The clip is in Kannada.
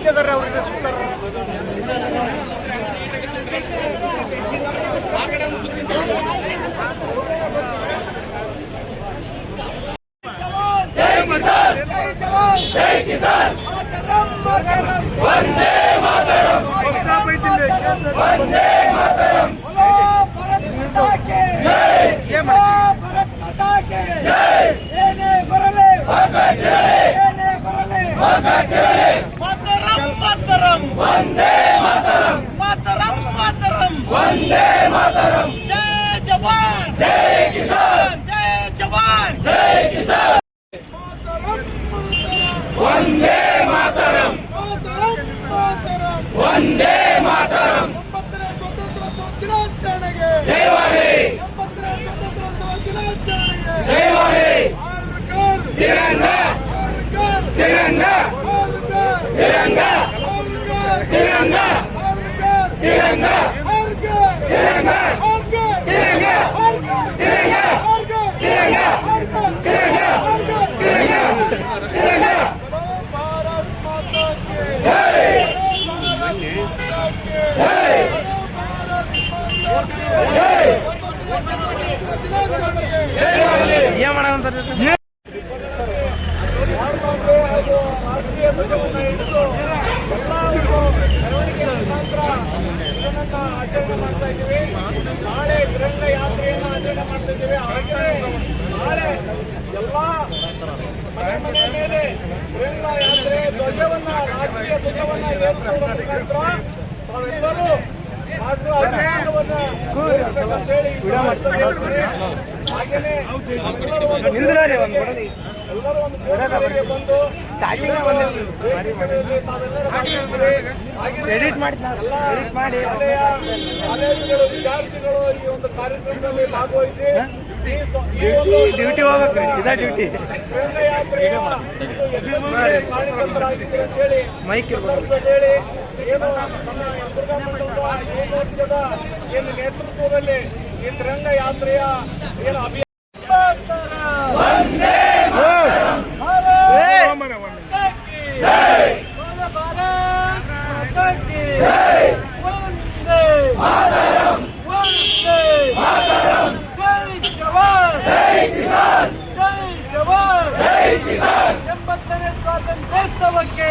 ಇದ್ದಾರೆ ಅವರಿಗೆ ಸುತ್ತಾರೆ. जय किसान वंदे मातरम वंदे मातरम भारत माता के जय भारत माता के जय ಏನೇ ಬರಲಿ ಏನೇ ಬರಲಿ ಮಾತರಂ ಮಾತರಂ वंदे मातरम ಮಾತರಂ ಮಾತರಂ वंदे मातरम जय जवान जय किसान जय जवान जय किसान वंदे मातरम वंदे मातरम ದಿನಾಚರಣೆಗೆ जयवाहे जयवाहे तिरंगा तिरंगा तिरंगा तिरंगा तिरंगा तिरंगा तिरंगा तिरंगा तिरंगा तिरंगा भारत माता के जय जय जय ಏನ್ ಮಾಡಂತಾರೆ ರಾಷ್ಟ್ರೀಯ ಧ್ವಜವನ್ನು ಹಿಡಿದು ಎಲ್ಲ ಮೆರವಣಿಗೆ ಮುಖಾಂತರ ಆಚರಣೆ ಮಾಡ್ತಾ ಇದ್ದೀವಿ. ನಾಳೆ ತಿರಂಗ ಯಾತ್ರೆಯನ್ನು ಆಚರಣೆ ಮಾಡ್ತಾ ಇದ್ದೀವಿ. ಹಾಗೆ ನಾಳೆ ಎಲ್ಲ ಮನೆ ಮನೆ ಮೇಲೆ ತಿರಂಗ ಯಾತ್ರೆ ಧ್ವಜವನ್ನ ರಾಷ್ಟ್ರೀಯ ಧ್ವಜವನ್ನ ಏರಿಸುವ ಮುಖಾಂತರ ತಾವೆಲ್ಲರೂ ರಾಷ್ಟ್ರ ಅಭಿಮಾನವನ್ನ ತೋರಿಸಬೇಕಂತ ಹೇಳಿ ಹಾಗೇನೆ ಎಲ್ಲರೂ ಒಂದು ಕೋಣೆಗೆ ಬಂದು ಕಾಲೇಜುಗಳು ವಿದ್ಯಾರ್ಥಿಗಳು ಈ ಒಂದು ಕಾರ್ಯಕ್ರಮದಲ್ಲಿ ಭಾಗವಹಿಸಿ ಡ್ಯೂಟಿ ಹೋಗ್ಬೇಕು, ಇದೇ ಡ್ಯೂಟಿ. ಕಾರ್ಯಕರ್ತರಾಗಿದ್ದೀರಿ ಅಂತ ಹೇಳಿ ಮೈಕ್ ಹೇಳಿ ಏನು ನಮ್ಮ ದುರ್ಗಾ ಮಂಡಲದ ಮೋರ್ಚಾದ ಏನು ನೇತೃತ್ವದಲ್ಲಿ ಈ ತಿರಂಗ ಯಾತ್ರೆಯ ಏನು ಅಭಿಯಾನ जय किसान 80ನೇ ಸ್ವಾತಂತ್ರ್ಯೋತ್ಸವಕ್ಕೆ